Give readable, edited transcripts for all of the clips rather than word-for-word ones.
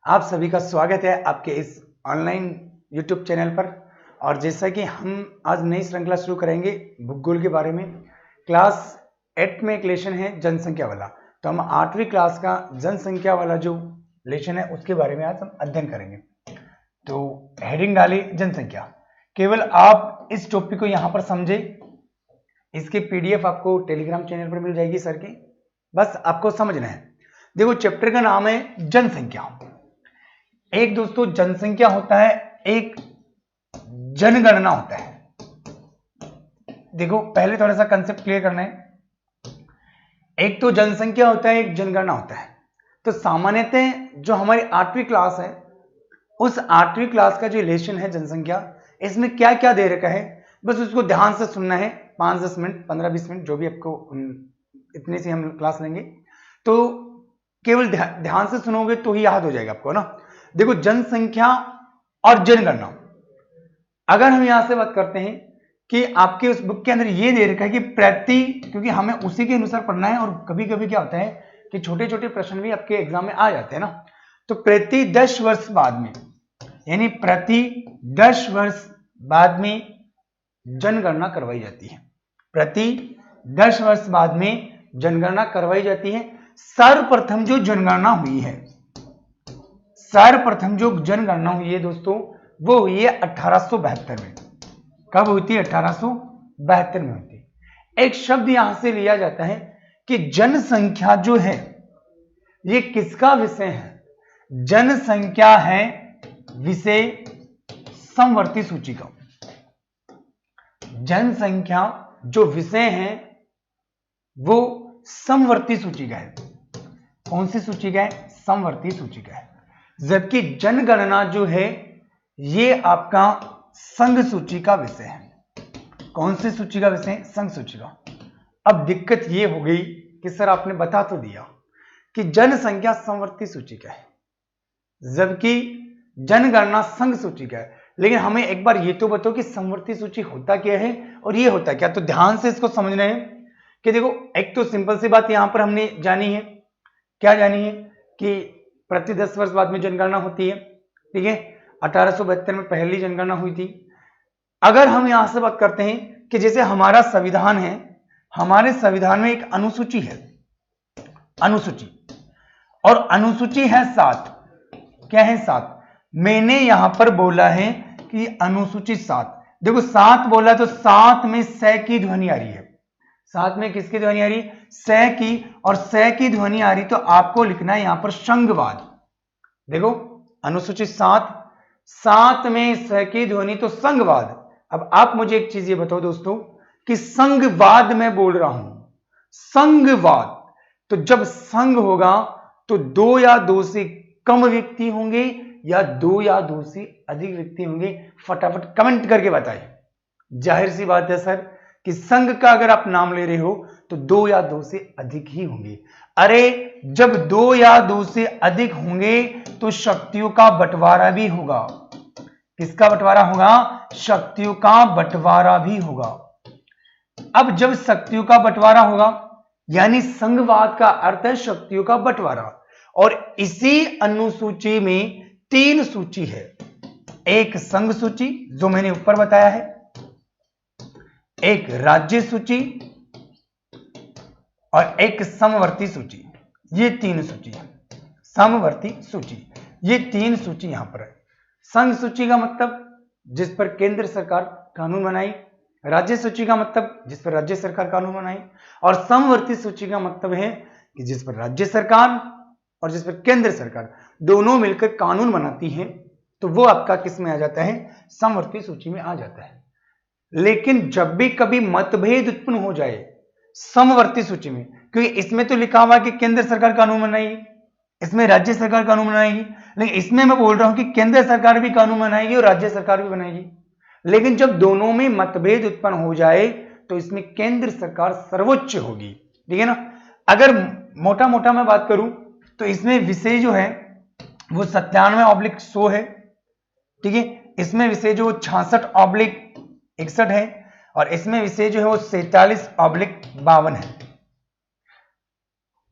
आप सभी का स्वागत है आपके इस ऑनलाइन YouTube चैनल पर। और जैसा कि हम आज नई श्रृंखला शुरू करेंगे भूगोल के बारे में। क्लास 8 में एक लेसन है जनसंख्या वाला, तो हम 8वीं क्लास का जनसंख्या वाला जो लेसन है उसके बारे में आज हम अध्ययन करेंगे। तो हेडिंग डाली जनसंख्या। केवल आप इस टॉपिक को यहाँ पर समझे, इसकी PDF आपको टेलीग्राम चैनल पर मिल जाएगी सर की, बस आपको समझना है। देखो चैप्टर का नाम है जनसंख्या। एक दोस्तों जनसंख्या होता है, एक जनगणना होता है। देखो पहले थोड़ा सा कंसेप्ट क्लियर करना है। एक तो जनसंख्या होता है, एक जनगणना होता है। तो सामान्यतः जो हमारी 8वीं क्लास है, उस 8वीं क्लास का जो लेसन है जनसंख्या, इसमें क्या क्या दे रखा है बस उसको ध्यान से सुनना है। 5-10 मिनट, 15-20 मिनट, जो भी आपको, इतने से हम क्लास लेंगे। तो केवल ध्यान से सुनोगे तो ही याद हो जाएगा आपको ना। देखो जनसंख्या और जनगणना, अगर हम यहां से बात करते हैं कि आपके उस बुक के अंदर ये दे रखा है कि प्रति, क्योंकि हमें उसी के अनुसार पढ़ना है। और कभी कभी क्या होता है कि छोटे छोटे प्रश्न भी आपके एग्जाम में आ जाते हैं ना। तो प्रति 10 वर्ष बाद में, यानी प्रति 10 वर्ष बाद में जनगणना करवाई जाती है। प्रति 10 वर्ष बाद में जनगणना करवाई जाती है। सर्वप्रथम जो जनगणना हुई है, सर्वप्रथम जो जनगणना हुई है दोस्तों, वो हुई है 1872 में। कब हुई थी? 1872 में हुई थी। एक शब्द यहां से लिया जाता है कि जनसंख्या जो है ये किसका विषय है? जनसंख्या है विषय समवर्ती सूची का। जनसंख्या जो विषय है वो समवर्ती सूची का है। कौन सी सूची का है? समवर्ती सूची का है। जबकि जनगणना जो है ये आपका संघ सूची का विषय है। कौन सी सूची का विषय? संघ सूची का। अब दिक्कत ये हो गई कि सर आपने बता तो दिया कि जनसंख्या समवर्ती सूची का है, जबकि जनगणना संघ सूची का है। लेकिन हमें एक बार ये तो बताओ कि समवर्ती सूची होता क्या है और ये होता क्या। तो ध्यान से इसको समझना है कि देखो, एक तो सिंपल सी बात यहां पर हमने जानी है। क्या जानी है? कि प्रति 10 वर्ष बाद में जनगणना होती है। ठीक है, 1872 में पहली जनगणना हुई थी। अगर हम यहां से बात करते हैं कि जैसे हमारा संविधान है, हमारे संविधान में एक अनुसूची है, अनुसूची, और अनुसूची है 7। क्या है? 7। मैंने यहां पर बोला है कि अनुसूची 7। देखो 7 बोला तो 7 में स की ध्वनि आ रही है। 7 में किसकी ध्वनि आ रही? स की। और स की ध्वनि आ रही तो आपको लिखना है यहां पर संघवाद। देखो अनुसूची 7 में स की ध्वनि तो संघवाद। अब आप मुझे एक चीज ये बताओ दोस्तों कि संघवाद मैं बोल रहा हूं, संघवाद। तो जब संघ होगा तो 2 या 2 से कम व्यक्ति होंगे या 2 या 2 से अधिक व्यक्ति होंगे? फटाफट कमेंट करके बताइए। जाहिर सी बात है सर कि संघ का अगर आप नाम ले रहे हो तो 2 या 2 से अधिक ही होंगे। अरे जब 2 या 2 से अधिक होंगे तो शक्तियों का बंटवारा भी होगा। किसका बंटवारा होगा? शक्तियों का बंटवारा भी होगा। अब जब शक्तियों का बंटवारा होगा, यानी संघवाद का अर्थ है शक्तियों का बंटवारा। और इसी अनुसूची में 3 सूची है। एक संघ सूची जो मैंने ऊपर बताया है, एक राज्य सूची और एक समवर्ती सूची। ये 3 सूची है। समवर्ती सूची, ये 3 सूची यहां पर है। संघ सूची का मतलब जिस पर केंद्र सरकार कानून बनाई, राज्य सूची का मतलब जिस पर राज्य सरकार कानून बनाई, और समवर्ती सूची का मतलब है कि जिस पर राज्य सरकार और जिस पर केंद्र सरकार दोनों मिलकर कानून बनाती है, तो वो आपका किस में आ जाता है? समवर्ती सूची में आ जाता है। लेकिन जब भी कभी मतभेद उत्पन्न हो जाए समवर्ती सूची में, क्योंकि इसमें तो लिखा हुआ कि केंद्र सरकार कानून बनाएगी, इसमें राज्य सरकार कानून बनाएगी, लेकिन इसमें मैं बोल रहा हूं कि केंद्र सरकार भी कानून बनाएगी और राज्य सरकार भी बनाएगी। लेकिन जब दोनों में मतभेद उत्पन्न हो जाए तो इसमें केंद्र सरकार सर्वोच्च होगी। ठीक है ना। अगर मोटा मोटा मैं बात करूं तो इसमें विषय जो है वो 97/100 है। ठीक है, इसमें विषय जो 66/61 है, और इसमें विषय जो है वो 47/52 है।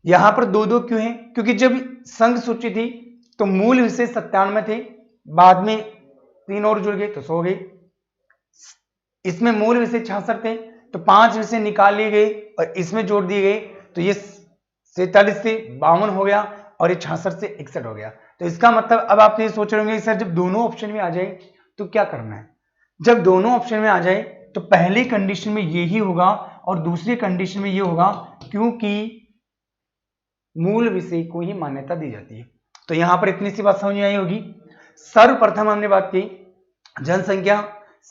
यहां पर 2-2 क्यों है? क्योंकि जब संघ सूची थी तो मूल विषय 97 थे, बाद में 3 और जुड़ गए तो 100 हो गए। इसमें मूल विषय 66 थे तो 5 विषय निकाल लिए गए और इसमें जोड़ दिए गए, तो ये 47 से 52 हो गया और ये 66 से 61 हो गया। तो इसका मतलब अब आप ये सोच रहे होंगे सर जब दोनों ऑप्शन में आ जाए तो क्या करना है। जब दोनों ऑप्शन में आ जाए तो पहली कंडीशन में यही होगा और दूसरी कंडीशन में ये होगा, क्योंकि मूल विषय को ही मान्यता दी जाती है। तो यहां पर इतनी सी बात समझ में आई होगी। सर्वप्रथम हमने बात की जनसंख्या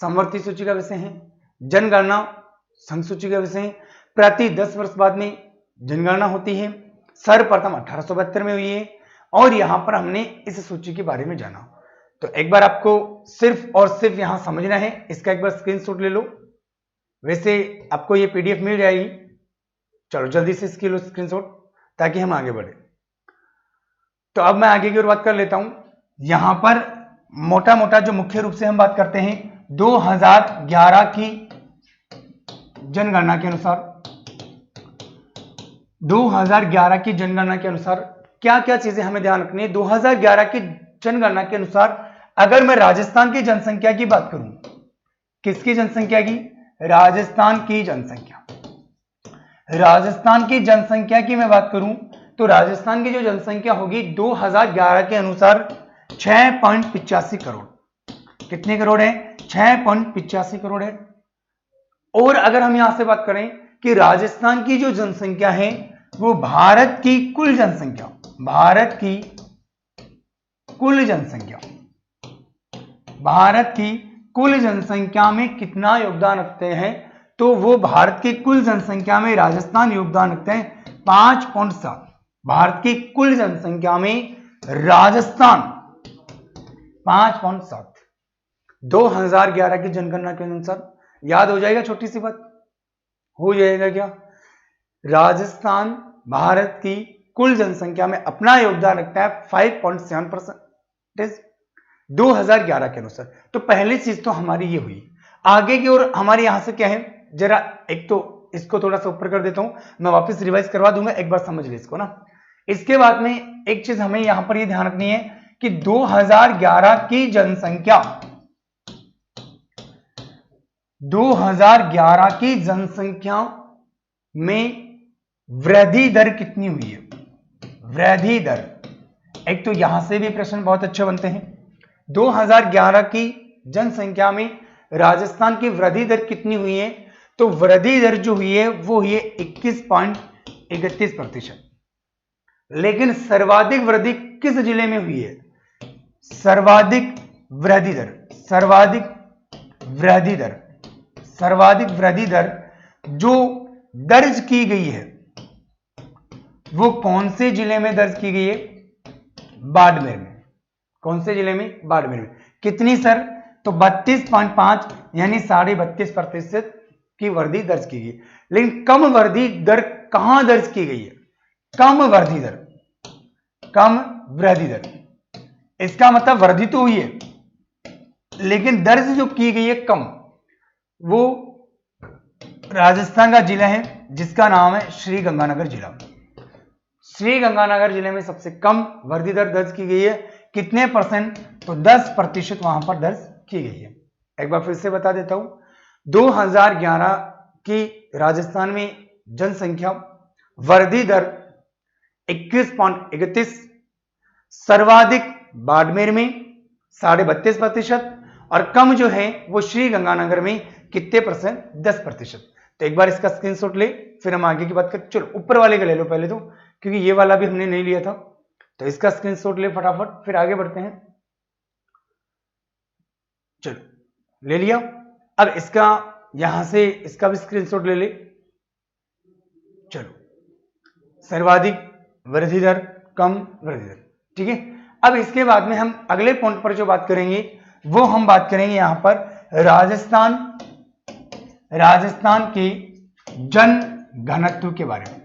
समवर्ती सूची का विषय है, जनगणना संघ सूची का विषय है, प्रति 10 वर्ष बाद में जनगणना होती है, सर्वप्रथम 1872 में हुई है और यहां पर हमने इस सूची के बारे में जाना। तो एक बार आपको सिर्फ और सिर्फ यहां समझना है, इसका एक बार स्क्रीनशॉट ले लो, वैसे आपको ये पीडीएफ मिल जाएगी। चलो जल्दी से इसकी लो स्क्रीनशॉट ताकि हम आगे बढ़े। तो अब मैं आगे की ओर बात कर लेता हूं। यहां पर मोटा मोटा जो मुख्य रूप से हम बात करते हैं 2011 की जनगणना के अनुसार, 2011 की जनगणना के अनुसार क्या क्या चीजें हमें ध्यान रखनी है। 2011 की जनगणना के अनुसार अगर मैं राजस्थान की जनसंख्या की बात करूं, किसकी जनसंख्या की, राजस्थान की जनसंख्या, राजस्थान की जनसंख्या की मैं बात करूं तो राजस्थान की जो जनसंख्या होगी 2011 के अनुसार 6.85 करोड़। कितने करोड़ है, 6.85 करोड़ है। और अगर हम यहां से बात करें कि राजस्थान की जो जनसंख्या है वो भारत की कुल जनसंख्या, भारत की कुल जनसंख्या, भारत की कुल जनसंख्या में कितना योगदान रखते हैं, तो वो भारत की कुल जनसंख्या में राजस्थान योगदान रखते हैं 5.7। भारत की कुल जनसंख्या में राजस्थान 5.7। 2011 की जनगणना के अनुसार याद हो जाएगा, छोटी सी बात हो जाएगा क्या, राजस्थान भारत की कुल जनसंख्या में अपना योगदान रखता है 5.7% 2011 के अनुसार। तो पहली चीज तो हमारी ये हुई। आगे की ओर हमारे यहां से क्या है, जरा एक तो इसको थोड़ा सा ऊपर कर देता हूं, मैं वापस रिवाइज करवा दूंगा, एक बार समझ लीजिए इसको ना। इसके बाद में एक चीज हमें यहां पर ये ध्यान रखनी है कि 2011 की जनसंख्या, 2011 की जनसंख्या में वृद्धि दर कितनी हुई है, वृद्धि दर। एक तो यहां से भी प्रश्न बहुत अच्छे बनते हैं। 2011 की जनसंख्या में राजस्थान की वृद्धि दर कितनी हुई है, तो वृद्धि दर जो हुई है वो हुई है 21.31%। लेकिन सर्वाधिक वृद्धि किस जिले में हुई है, सर्वाधिक वृद्धि दर, सर्वाधिक वृद्धि दर, सर्वाधिक वृद्धि दर जो दर्ज की गई है वो कौन से जिले में दर्ज की गई है, बाड़मेर में। कौन से जिले में, बाड़मेर में। कितनी सर, तो 32.5 यानी 32.5% की वृद्धि दर्ज की गई। लेकिन कम वृद्धि दर कहां दर्ज की गई है, कम वृद्धि दर, कम वृद्धि दर। इसका मतलब वृद्धि तो हुई है लेकिन दर्ज जो की गई है कम, वो राजस्थान का जिला है जिसका नाम है श्री गंगानगर जिला। श्री गंगानगर जिले में सबसे कम वृद्धि दर दर्ज की गई है। कितने परसेंट, तो 10% वहां पर दर्ज की गई है। एक बार फिर से बता देता हूं, 2011 की राजस्थान में जनसंख्या वृद्धि दर 21.31, सर्वाधिक बाड़मेर में 32.5% और कम जो है वो श्री गंगानगर में कितने परसेंट, 10%। तो एक बार इसका स्क्रीनशॉट ले, फिर हम आगे की बात करें। चलो ऊपर वाले का ले लो पहले तो, क्योंकि ये वाला भी हमने नहीं लिया था। तो इसका स्क्रीनशॉट ले फटाफट, फिर आगे बढ़ते हैं। चलो ले लिया। अब इसका यहां से इसका भी स्क्रीनशॉट ले ले। चलो सर्वाधिक वृद्धि दर, कम वृद्धि दर, ठीक है। अब इसके बाद में हम अगले पॉइंट पर जो बात करेंगे वो हम बात करेंगे यहां पर राजस्थान के जन घनत्व के बारे में।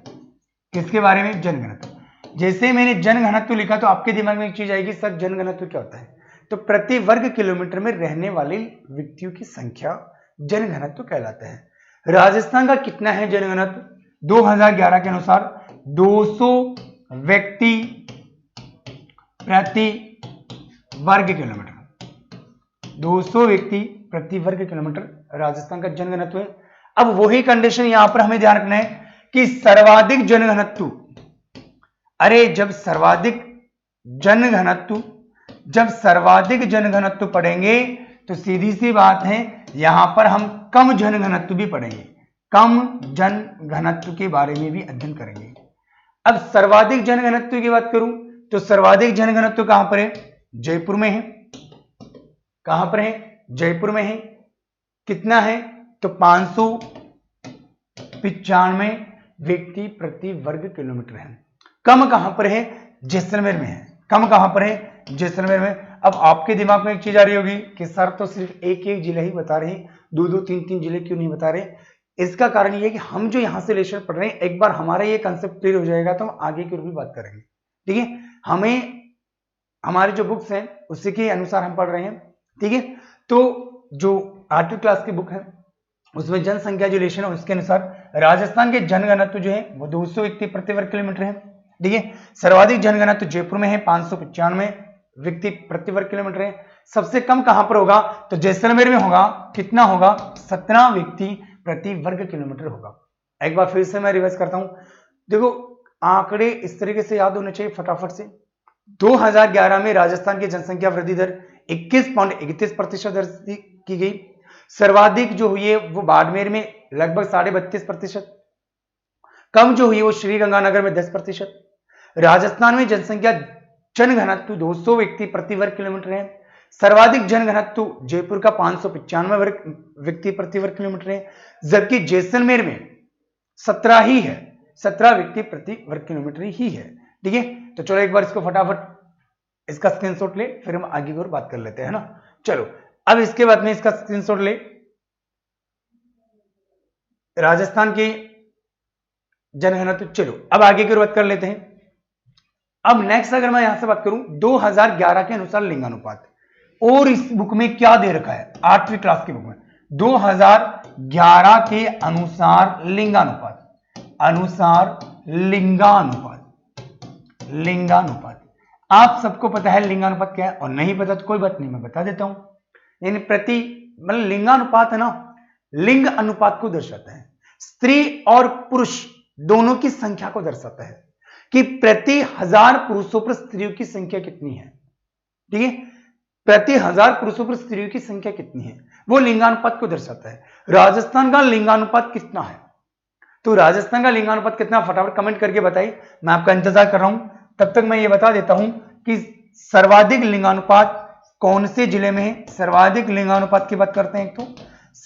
किसके बारे में, जन घनत्व। जैसे मैंने जन घनत्व लिखा तो आपके दिमाग में एक चीज आएगी, सर जन घनत्व क्या होता है, तो प्रति वर्ग किलोमीटर में रहने वाले व्यक्तियों की संख्या जन घनत्व कहलाता है। राजस्थान का कितना है जन घनत्व, 2011 के अनुसार 200 व्यक्ति प्रति वर्ग किलोमीटर, 200 व्यक्ति प्रति वर्ग किलोमीटर राजस्थान का जनघनत्व है। अब वही कंडीशन यहां पर हमें ध्यान रखना है कि सर्वाधिक जनघनत्व, अरे जब सर्वाधिक जनघनत्व पढ़ेंगे तो सीधी सी बात है यहां पर हम कम जनघनत्व भी पढ़ेंगे, कम जनघनत्व के बारे में भी अध्ययन करेंगे। अब सर्वाधिक जनघनत्व की बात करूं तो सर्वाधिक जनघनत्व कहां पर है? जयपुर में है। कहां पर है? जयपुर में है। कितना है? तो 595 व्यक्ति प्रति वर्ग किलोमीटर है। कम कहां पर है? जैसलमेर में है। कम कहां पर है? जैसलमेर में। अब आपके दिमाग में एक चीज आ रही होगी कि सर तो सिर्फ एक एक जिला ही बता रहे हैं, दो दो तीन तीन जिले क्यों नहीं बता रहे? इसका कारण ये है कि हम जो यहां से लेक्चर पढ़ रहे हैं, एक बार हमारा ये कंसेप्ट क्लियर हो जाएगा तो हम आगे की ओर भी बात करेंगे। ठीक है, हमें हमारी जो बुक्स हैं उसी के अनुसार हम पढ़ रहे हैं। ठीक है, तो जो 8वीं क्लास की बुक है उसमें जनसंख्या जो रिलेशन है उसके अनुसार राजस्थान के जनघनत्व जो है वो 200 व्यक्ति प्रति वर्ग किलोमीटर है। ठीक है, सर्वाधिक जनघनत्व जयपुर में है, 595 व्यक्ति प्रति वर्ग किलोमीटर है। सबसे कम कहां पर होगा? तो जैसलमेर में होगा। कितना होगा? 17 व्यक्ति प्रति वर्ग किलोमीटर होगा। एक बार फिर से मैं रिवाइज करता हूं, देखो आंकड़े इस तरीके से याद होने चाहिए फटाफट से। 2011 में राजस्थान की जनसंख्या वृद्धि दर 21.31% दर्ज की गई। सर्वाधिक जो हुई है वो बाड़मेर में लगभग 32.5%, कम जो हुई है वो श्रीगंगानगर में 10%। राजस्थान में जनसंख्या जनघनत्व 200 व्यक्ति प्रति वर्ग किलोमीटर है। सर्वाधिक जनघनत्व जयपुर का 595 व्यक्ति प्रति वर्ग किलोमीटर है, जबकि जैसलमेर में 17 ही है, 17 व्यक्ति प्रति वर्ग किलोमीटर ही है। ठीक है, तो चलो एक बार इसको फटाफट इसका स्क्रीनशॉट ले, फिर हम आगे की ओर बात कर लेते हैं ना। चलो अब इसके बाद में इसका स्क्रीनशॉट ले, राजस्थान के जनघनत्व। चलो अब आगे की ओर बात कर लेते हैं। अब नेक्स्ट अगर मैं यहां से बात करूं 2011 के अनुसार लिंगानुपात, और इस बुक में क्या दे रखा है 8वीं क्लास की बुक में 2011 के अनुसार लिंगानुपात। आप सबको पता है लिंगानुपात क्या है, और नहीं पता तो कोई बात नहीं मैं बता देता हूं। यानी मतलब लिंगानुपात है ना, लिंग अनुपात को दर्शाता है, स्त्री और पुरुष दोनों की संख्या को दर्शाता है कि प्रति 1000 पुरुषों पर स्त्रियों की संख्या कितनी है। ठीक है, प्रति 1000 पुरुषों पर स्त्रियों की संख्या कितनी है वो लिंगानुपात को दर्शाता है। राजस्थान का लिंगानुपात कितना है? तो राजस्थान का लिंगानुपात कितना, फटाफट कमेंट करके बताइए, मैं आपका इंतजार कर रहा हूं। तब तक मैं ये बता देता हूं कि सर्वाधिक लिंगानुपात कौन से जिले में है। सर्वाधिक लिंगानुपात की बात करते हैं, एक तो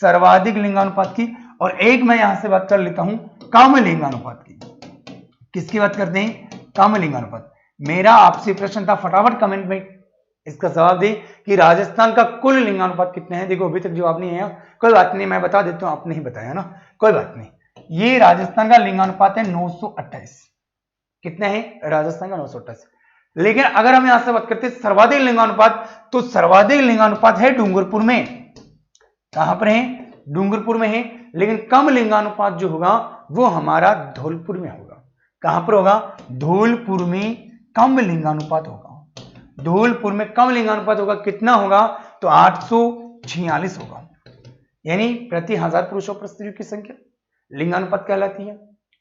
सर्वाधिक लिंगानुपात की, और एक मैं यहां से बात कर लेता हूं कम लिंगानुपात की। किसकी बात करते हैं? कम लिंगानुपात। मेरा आपसे प्रश्न था, फटाफट कमेंट में इसका जवाब दे कि राजस्थान का कुल लिंगानुपात कितने हैं। देखो अभी तक जवाब नहीं है, कोई बात नहीं, मैं बता देता हूं, आपने ही बताया ना, कोई बात नहीं। ये राजस्थान का लिंगानुपात है 928। कितना है? राजस्थान का 928। लेकिन अगर हम यहां से बात करते हैं सर्वाधिक लिंगानुपात, तो सर्वाधिक लिंगानुपात है डूंगरपुर में। कहां पर है? डूंगरपुर में है। लेकिन कम लिंगानुपात जो होगा वो हमारा धौलपुर में होगा। कहां पर होगा? धौलपुर में कम लिंगानुपात होगा। धौलपुर में कम लिंगानुपात होगा। कितना होगा? तो 846 होगा। यानी प्रति 1000 पुरुषों पर स्त्रियों की संख्या लिंगानुपात कहलाती है।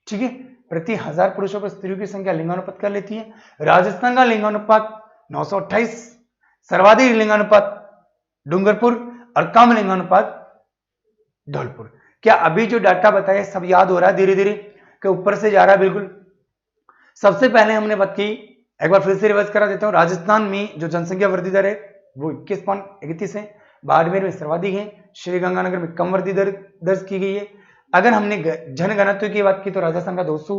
ठीक है, प्रति 1000 पुरुषों पर स्त्रियों की संख्या लिंगानुपात कहलाती है। राजस्थान का लिंगानुपात 928, सर्वाधिक लिंगानुपात डूंगरपुर और कम लिंगानुपात धौलपुर। क्या अभी जो डाटा बताया सब याद हो रहा है धीरे धीरे के ऊपर से जा रहा है? बिल्कुल। सबसे पहले हमने बात की, एक बार फिर से रिवाइज करा देता हूं, राजस्थान में जो जनसंख्या वृद्धि दर है वो 21.31 है, बाड़मेर में सर्वाधिक है, श्रीगंगानगर में कम वृद्धि दर दर्ज की गई है। अगर हमने जनघनत्व की बात की तो राजस्थान का 200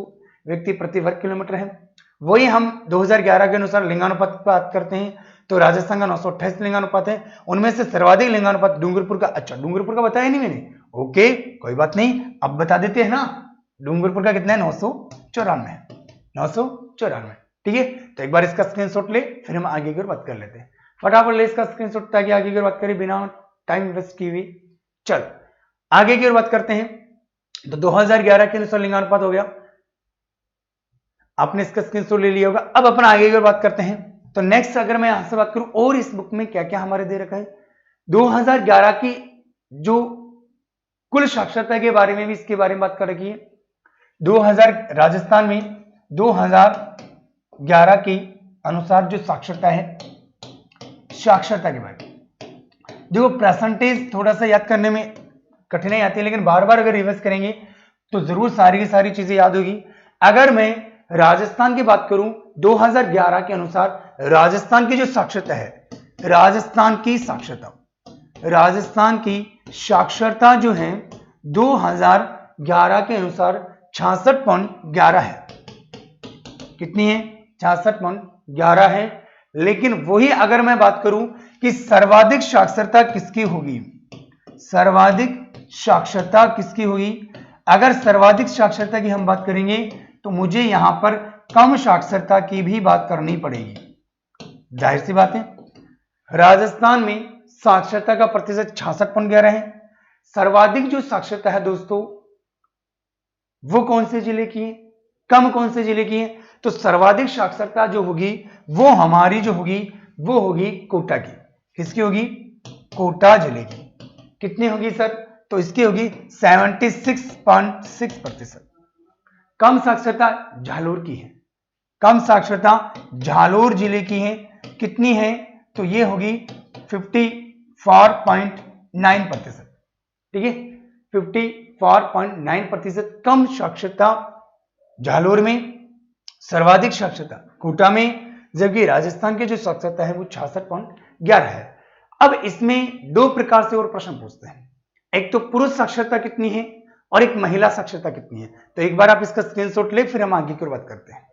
व्यक्ति प्रति वर्ग किलोमीटर है। वही हम 2011 के अनुसार लिंगानुपात की बात करते हैं तो राजस्थान का 928 लिंगानुपात है। उनमें से सर्वाधिक लिंगानुपात डूंगरपुर का, अच्छा डूंगरपुर का बताया नहीं मैंने, ओके कोई बात नहीं, अब बता देते हैं ना। डूंगरपुर का कितना है? 994। ठीक है, तो एक बार इसका स्क्रीनशॉट ले, फिर हम आगे की ओर बात कर लेते हैं। फटाफट ले इसका स्क्रीनशॉट ताकि आगे की ओर बात करें बिना टाइम वेस्ट किए हुए। चल आगे की ओर बात करते हैं। तो 2011 के अनुसार लिंगानुपात हो गया, आपने इसका स्क्रीनशॉट ले लिया होगा। अब अपन आगे की ओर बात करते हैं। तो नेक्स्ट अगर मैं यहां से बात करूं और इस बुक में क्या क्या हमारे दे रखा है, 2011 की जो कुल साक्षरता के बारे में भी इसके बारे में बात कर रखी है। 2000 राजस्थान में 2011 के अनुसार जो साक्षरता है, साक्षरता के बारे में देखो परसेंटेज थोड़ा सा याद करने में कठिनाई आती है, लेकिन बार बार अगर रिवाइज करेंगे तो जरूर सारी की सारी चीजें याद होगी। अगर मैं राजस्थान की बात करूं 2011 के अनुसार राजस्थान की जो साक्षरता है, राजस्थान की साक्षरता जो है 2011 के अनुसार 66.11 है। कितनी है? 66.11 है। लेकिन वही अगर मैं बात करूं कि सर्वाधिक साक्षरता किसकी होगी, सर्वाधिक साक्षरता किसकी होगी, अगर सर्वाधिक साक्षरता की हम बात करेंगे तो मुझे यहां पर कम साक्षरता की भी बात करनी पड़ेगी। जाहिर सी बात है, राजस्थान में साक्षरता का प्रतिशत 66.11 है। सर्वाधिक जो साक्षरता है दोस्तों वो कौन से जिले की है, कम कौन से जिले की है, तो सर्वाधिक साक्षरता जो होगी वो हमारी जो होगी वो होगी कोटा की। किसकी होगी? कोटा जिले की। कितनी होगी सर? तो इसकी होगी 76.6%। कम साक्षरता जालोर की है, कम साक्षरता जालोर जिले की है। कितनी है? तो ये होगी 54.9%। ठीक है, 54.9% कम साक्षरता जालोर में, सर्वाधिक साक्षरता कोटा में, जबकि राजस्थान की जो साक्षरता है वो 66.11 है। अब इसमें दो प्रकार से और प्रश्न पूछते हैं, एक तो पुरुष साक्षरता कितनी है और एक महिला साक्षरता कितनी है। तो एक बार आप इसका स्क्रीनशॉट ले, फिर हम आगे की बात करते हैं।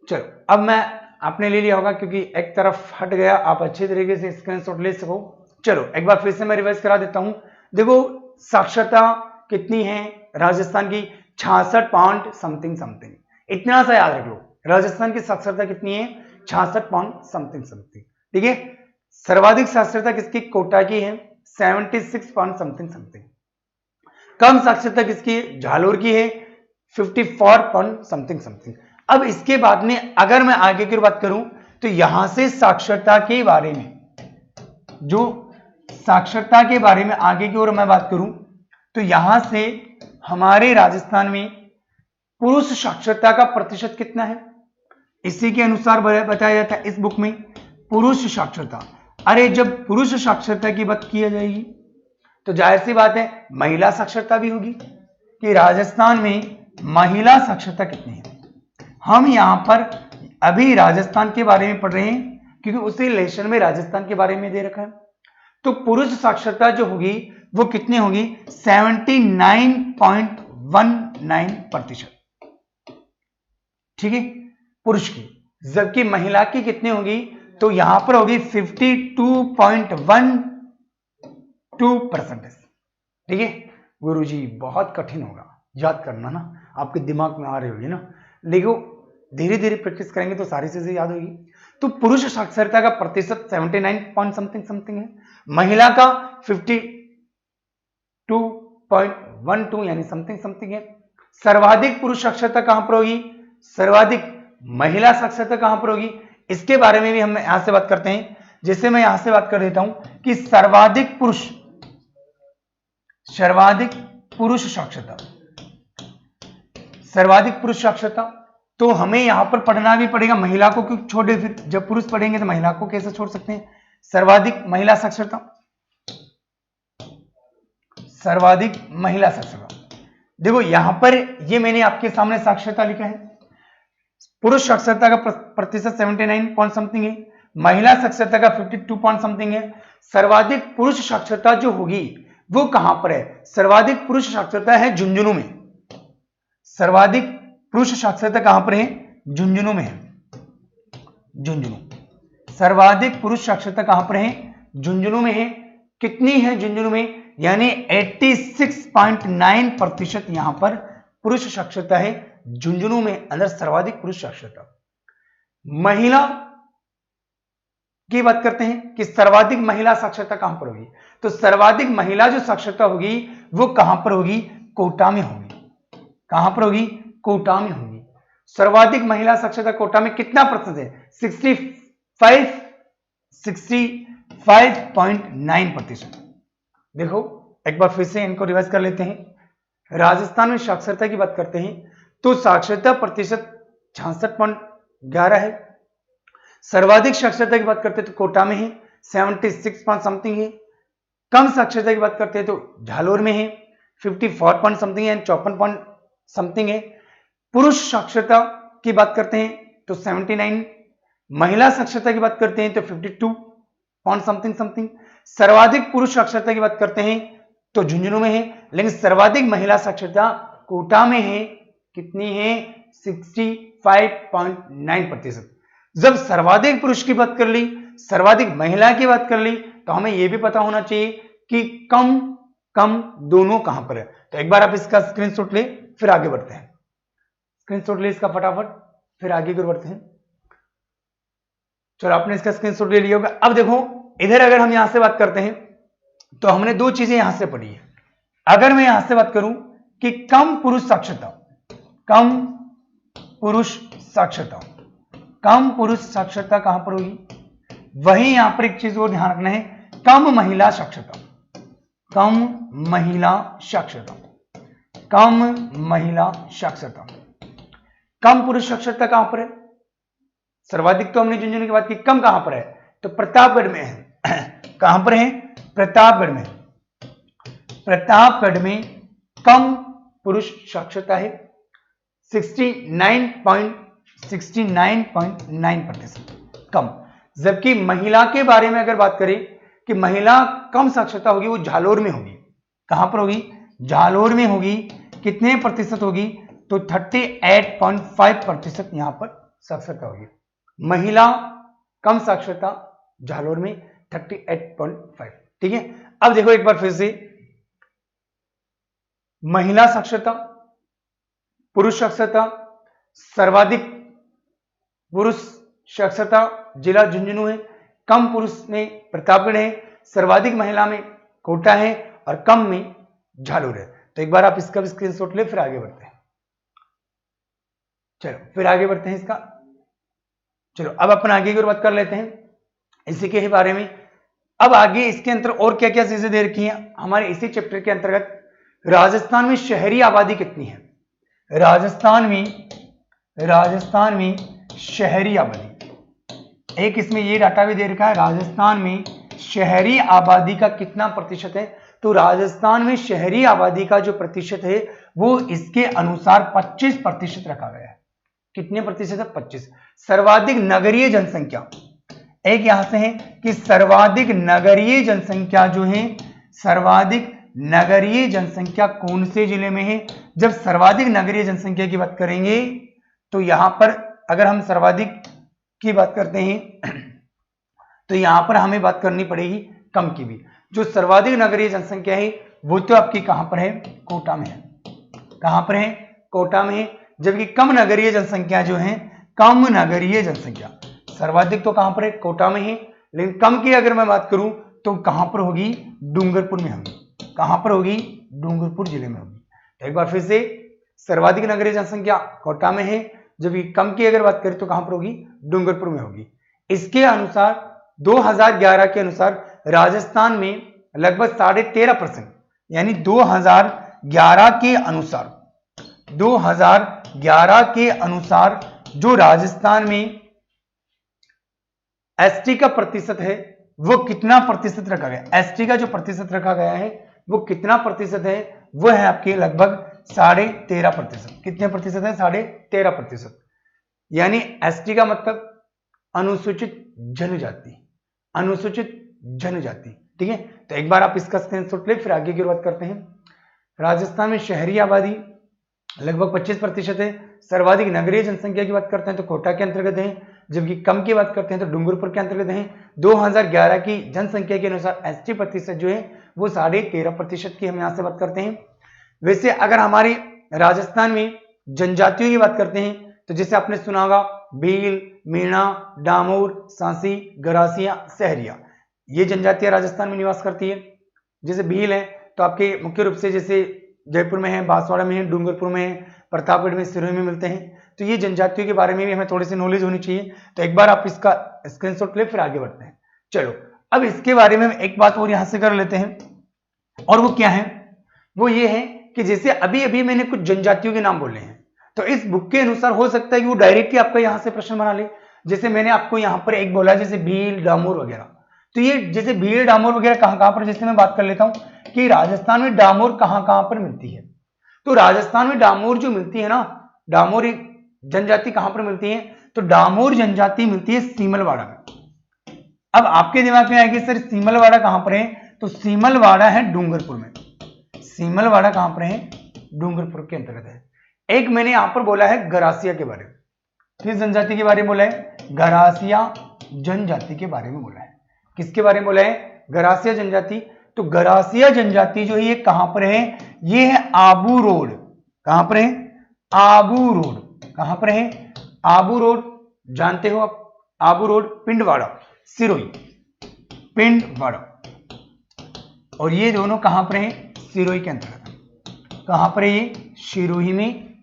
चलो, अब मैं आपने ले लिया होगा क्योंकि एक तरफ हट गया, आप अच्छे तरीके से स्क्रीनशॉट ले सको। चलो एक बार फिर से मैं रिवाइज करा देता हूं। देखो साक्षरता कितनी है राजस्थान की, 66 पॉइंट समथिंग समथिंग, इतना सा याद रख लो। राजस्थान की साक्षरता कितनी है? 66 पॉइंट समथिंग समथिंग। ठीक है, सर्वाधिक साक्षरता किसकी? कोटा की है, 76 पॉइंट समथिंग समथिंग। कम साक्षरता किसकी है? झालोर की है, 54 पॉइंट समथिंग समथिंग। अब इसके बाद में अगर मैं आगे की बात करूं तो यहां से साक्षरता के बारे में, जो साक्षरता के बारे में आगे की ओर मैं बात करूं तो यहां से हमारे राजस्थान में पुरुष साक्षरता का प्रतिशत कितना है, इसी के अनुसार बताया जाता है इस बुक में पुरुष साक्षरता। अरे जब पुरुष साक्षरता की बात की जाएगी तो जाहिर सी बात है महिला साक्षरता भी होगी कि राजस्थान में महिला साक्षरता कितनी है। हम यहां पर अभी राजस्थान के बारे में पढ़ रहे हैं क्योंकि उसी लेसन में राजस्थान के बारे में दे रखा है। तो पुरुष साक्षरता जो होगी वो कितनी होगी? 79.19%। ठीक है, पुरुष की, जबकि महिला की कितनी होगी? तो यहां पर होगी 52.12%। ठीक है गुरुजी, बहुत कठिन होगा याद करना ना, आपके दिमाग में आ रही होगी ना, लेकिन धीरे धीरे प्रैक्टिस करेंगे तो सारी चीजें याद होगी। तो पुरुष साक्षरता का प्रतिशत 79 पॉइंट समथिंग समथिंग है, महिला का 52.12 यानी समथिंग समथिंग है। सर्वाधिक पुरुष साक्षरता कहां पर होगी, सर्वाधिक महिला साक्षरता कहां पर होगी, इसके बारे में भी हम यहां से बात करते हैं। जैसे मैं यहां से बात कर देता हूं कि सर्वाधिक पुरुष साक्षरता, सर्वाधिक पुरुष साक्षरता, तो हमें यहां पर पढ़ना भी पड़ेगा महिला को, क्यों छोड़े, फिर जब पुरुष पढ़ेंगे तो महिला को कैसे छोड़ सकते हैं। सर्वाधिक महिला साक्षरता, सर्वाधिक महिला साक्षरता, देखो यहां पर ये मैंने आपके सामने साक्षरता लिखा है। पुरुष साक्षरता का प्रतिशत 79 पॉइंट समथिंग है, महिला साक्षरता का 52 पॉइंट समथिंग है। सर्वाधिक पुरुष साक्षरता जो होगी वो कहां पर है? सर्वाधिक पुरुष साक्षरता है झुंझुनू में। सर्वाधिक पुरुष साक्षरता कहां पर है? झुंझुनू में है, झुंझुनू। सर्वाधिक पुरुष साक्षरता कहां पर है? झुंझुनू में है। कितनी है झुंझुनू में? यानी 86.9% यहां पर पुरुष साक्षरता है झुंझुनू में, अंदर सर्वाधिक पुरुष साक्षरता। महिला की बात करते हैं कि सर्वाधिक महिला साक्षरता कहां पर होगी, तो सर्वाधिक महिला जो साक्षरता होगी वो कहां पर होगी? कोटा में होगी। कहां पर होगी? कोटा में होगी। सर्वाधिक महिला साक्षरता कोटा में कितना प्रतिशत है? 65.9%। देखो एक बार फिर से इनको रिवाइज कर लेते हैं। राजस्थान में साक्षरता की बात करते हैं तो साक्षरता प्रतिशत 66.11 है। सर्वाधिक साक्षरता की बात करते हैं तो कोटा में है 76 पॉइंट समथिंग है। कम साक्षरता की बात करते हैं तो झालोर में है 54 पॉइंट समथिंग है, 54 पॉइंट समथिंग है। पुरुष साक्षरता की बात करते हैं तो 79, महिला साक्षरता की बात करते हैं तो 52 पॉइंट समथिंग समथिंग। सर्वाधिक पुरुष साक्षरता की बात करते हैं तो झुंझुनू में है, लेकिन सर्वाधिक महिला साक्षरता कोटा में है। कितनी है? 65.9%। जब सर्वाधिक पुरुष की बात कर ली, सर्वाधिक महिला की बात कर ली, तो हमें यह भी पता होना चाहिए कि कम कम दोनों कहां पर है। तो एक बार आप इसका स्क्रीनशॉट ले, फिर आगे बढ़ते हैं। स्क्रीनशॉट ले इसका फटाफट, फिर आगे की बढ़ते हैं। चलो आपने इसका स्क्रीनशॉट ले लिया होगा। अब देखो इधर अगर हम यहां से बात करते हैं तो हमने दो चीजें यहां से पढ़ी है। अगर मैं यहां से बात करूं कि कम पुरुष साक्षरता, कम पुरुष साक्षरता, कम पुरुष साक्षरता कहां पर होगी? वहीं यहां पर एक चीज और ध्यान रखना है, कम महिला साक्षरता, कम महिला साक्षरता, कम महिला साक्षरता। कम पुरुष साक्षरता कहां पर है? सर्वाधिक तो हमने झुंझुनू की बात की, कम कहां पर है? तो प्रतापगढ़ में है। कहां पर है? प्रतापगढ़ में। प्रतापगढ़ में कम पुरुष साक्षरता है 69.9% कम। जबकि महिला के बारे में अगर बात करें कि महिला कम साक्षरता होगी, वो झालोर में होगी। कहां पर होगी? झालोर में होगी। कितने प्रतिशत होगी? तो 38.5% यहां पर साक्षरता होगी। महिला कम साक्षरता झालोर में 38.5। ठीक है। अब देखो एक बार फिर से, महिला साक्षरता, पुरुष साक्षरता, सर्वाधिक पुरुष साक्षरता जिला झुंझुनू है, कम पुरुष में प्रतापगढ़ है, सर्वाधिक महिला में कोटा है और कम में झालोर है। तो एक बार आप इसका भी स्क्रीनशॉट ले, फिर आगे बढ़ते हैं। चलो फिर आगे बढ़ते हैं इसका। चलो अब अपन आगे की ओर बात कर लेते हैं इसी के ही बारे में। अब आगे इसके अंदर और क्या क्या चीजें दे रखी हैं हमारे इसी चैप्टर के अंतर्गत। राजस्थान में शहरी आबादी कितनी है? राजस्थान में शहरी आबादी, एक इसमें ये डाटा भी दे रखा है, राजस्थान में शहरी आबादी का कितना प्रतिशत है? तो राजस्थान में शहरी आबादी का जो प्रतिशत है वो इसके अनुसार 25% रखा गया है। कितने प्रतिशत है? 25। सर्वाधिक नगरीय जनसंख्या, एक यहां से है कि सर्वाधिक नगरीय जनसंख्या जो है, सर्वाधिक नगरीय जनसंख्या कौन से जिले में है? जब सर्वाधिक नगरीय जनसंख्या की बात करेंगे तो यहां पर अगर हम सर्वाधिक की बात करते हैं तो यहां पर हमें बात करनी पड़ेगी कम की भी। जो सर्वाधिक नगरीय जनसंख्या है वो तो आपकी कहां पर है? कोटा में है। कहां पर है? कोटा में है। जबकि कम नगरीय जनसंख्या जो है, कम नगरीय जनसंख्या, सर्वाधिक तो कहां पर है? कोटा में है, लेकिन कम की अगर मैं बात करूं तो कहां पर होगी? डूंगरपुर में होगी। कहां पर होगी? डूंगरपुर जिले में होगी। तो एक बार फिर से, सर्वाधिक नगरीय जनसंख्या कोटा में है, जबकि कम की अगर बात करें तो कहां पर होगी? डूंगरपुर में होगी। इसके अनुसार 2011 के अनुसार राजस्थान में लगभग 13.5%, यानी 2011 के अनुसार, 2011 के अनुसार जो राजस्थान में एसटी का प्रतिशत है वो कितना प्रतिशत रखा गया? एसटी का जो प्रतिशत रखा गया है वो कितना प्रतिशत है? वो है आपके लगभग 13.5%। कितने प्रतिशत है? 13.5%। यानी एसटी का मतलब अनुसूचित जनजाति, अनुसूचित जनजाति। ठीक है। तो एक बार आप इसका स्क्रीनशॉट ले, फिर आगे की बात करते हैं। राजस्थान में शहरी आबादी लगभग 25% है। सर्वाधिक नगरीय जनसंख्या की बात करते हैं तो कोटा के अंतर्गत है, जबकि कम की बात करते हैं तो डूंगरपुर के अंतर्गत है। 2011 की जनसंख्या के अनुसार एसटी प्रतिशत जो है वो 13.5% की हम यहां से बात करते हैं। वैसे अगर हमारे राजस्थान में जनजातियों की बात करते हैं तो जैसे आपने सुना होगा भील, मीणा, डामोर, सांसी, गरासिया, सहरिया, ये जनजातियां राजस्थान में निवास करती है। जैसे भील है तो आपके मुख्य रूप से जैसे जयपुर में है, बांसवाड़ा में है, डूंगरपुर में है, प्रतापगढ़ में, सिरोही में मिलते हैं। तो ये जनजातियों के बारे में भी हमें थोड़ी सी नॉलेज होनी चाहिए। तो एक बार आप इसका स्क्रीनशॉट ले, फिर आगे बढ़ते हैं। चलो अब इसके बारे में हम एक बात और यहां से कर लेते हैं, और वो क्या है, वो ये है कि जैसे अभी अभी मैंने कुछ जनजातियों के नाम बोले हैं, तो इस बुक के अनुसार हो सकता है कि वो डायरेक्टली आपका यहां से प्रश्न बना ले। जैसे मैंने आपको यहां पर एक बोला जैसे भील, डामोर वगैरह, तो ये जैसे भील, डामोर वगैरह कहां पर, जैसे मैं बात कर लेता हूं कि राजस्थान में डामोर कहां पर मिलती है। तो राजस्थान में डामोर जो मिलती है ना, डामोर जनजाति कहां पर मिलती है, तो डामोर जनजाति मिलती है सीमलवाड़ा में। अब आपके दिमाग में आएगी सर सीमलवाड़ा कहां पर है, तो सीमलवाड़ा है डूंगरपुर में। सीमलवाड़ा कहां पर है, डूंगरपुर के अंतर्गत है। एक मैंने यहां पर बोला है गरासिया के बारे में, किस जनजाति के बारे में बोला है, गरासिया जनजाति के बारे में बोला है। किसके बारे में बोला है, गरासिया जनजाति। तो गरासिया जनजाति जो है ये कहां पर है, ये है आबू रोड। कहां पर है, आबू रोड। कहां पर है, आबू रोड, जानते हो आप, आबू रोड, पिंडवाड़ा, सिरोही, पिंडवाड़ा। और ये दोनों कहां पर है, सिरोही के अंतर्गत। कहां पर है ये, सिरोही में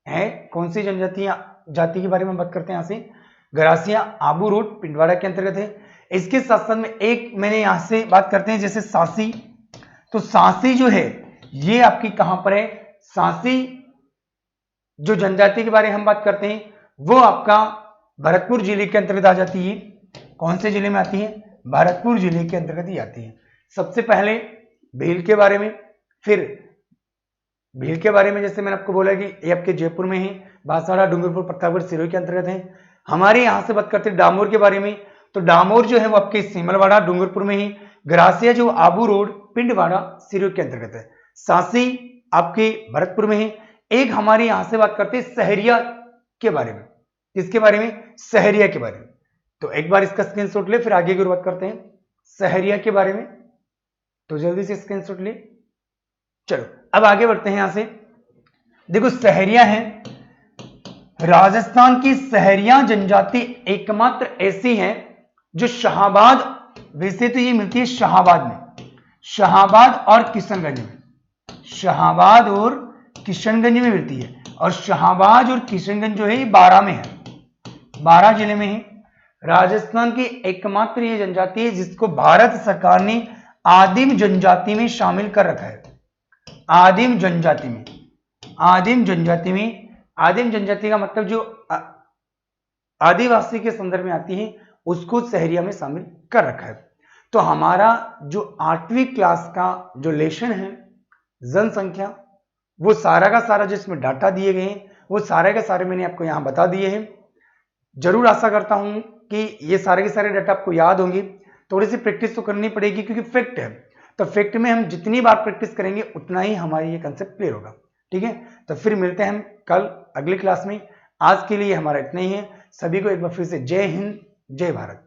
है। कौन सी जनजाति जाति के बारे में बात करते हैं, यहां से गरासिया, आबू रोड, पिंडवाड़ा के अंतर्गत है। इसके साथ साथ में एक मैंने यहां से बात करते हैं जैसे सासी। तो सासी जो है ये आपकी कहां पर है, सासी जो जनजाति के बारे में हम बात करते हैं वो आपका भरतपुर जिले के अंतर्गत आ जाती है। कौन से जिले में आती है, भरतपुर जिले के अंतर्गत ही आती है। सबसे पहले भील के बारे में, फिर भील के बारे में जैसे मैंने आपको बोला कि ये आपके जयपुर में है, बांसवाड़ा, डूंगरपुर, प्रतापगढ़, सिरोही के अंतर्गत है। हमारे यहां से बात करते हैं डामोर के बारे में, तो डामोर जो है वो आपके सीमलवाड़ा, डूंगरपुर में ही। गरासिया जो आबू रोड, पिंडवाड़ा, सिरोही के अंतर्गत है। सासी आपके भरतपुर में है। एक हमारे यहां से बात करते हैं सहरिया के बारे में। किसके बारे में, सहरिया के बारे में। तो एक बार इसका स्क्रीनशॉट ले, फिर आगे की बात करते हैं सहरिया के बारे में। तो जल्दी से स्क्रीनशॉट ले। चलो अब आगे बढ़ते हैं यहां से। देखो सहरिया है, राजस्थान की सहरिया जनजाति एकमात्र ऐसी है जो शाहाबाद, वैसे तो ये मिलती है शाहाबाद में, शाहाबाद और किशनगंज में, शाहाबाद और किशनगंज में मिलती है। और शाहाबाद और किशनगंज जो है ये 12 में है, 12 जिले में है। राजस्थान की एकमात्र ये जनजाति है जिसको भारत सरकार ने आदिम जनजाति में शामिल कर रखा है। आदिम जनजाति में, आदिम जनजाति में, आदिम जनजाति का मतलब जो आदिवासी के संदर्भ में आती है उसको सहरिया में शामिल कर रखा है। तो हमारा जो 8वीं क्लास का जो लेसन है जनसंख्या, वो सारा का सारा जिसमें डाटा दिए गए हैं वो सारे के सारे मैंने आपको यहां बता दिए हैं। जरूर आशा करता हूं कि ये सारे के सारे डाटा आपको याद होंगे। थोड़ी सी प्रैक्टिस तो करनी पड़ेगी क्योंकि फैक्ट है, तो फैक्ट में हम जितनी बार प्रैक्टिस करेंगे उतना ही हमारी ये कंसेप्ट क्लियर होगा। ठीक है, तो फिर मिलते हैं हम कल अगली क्लास में। आज के लिए हमारा इतना ही है। सभी को एक बार फिर से जय हिंद, जय भारत।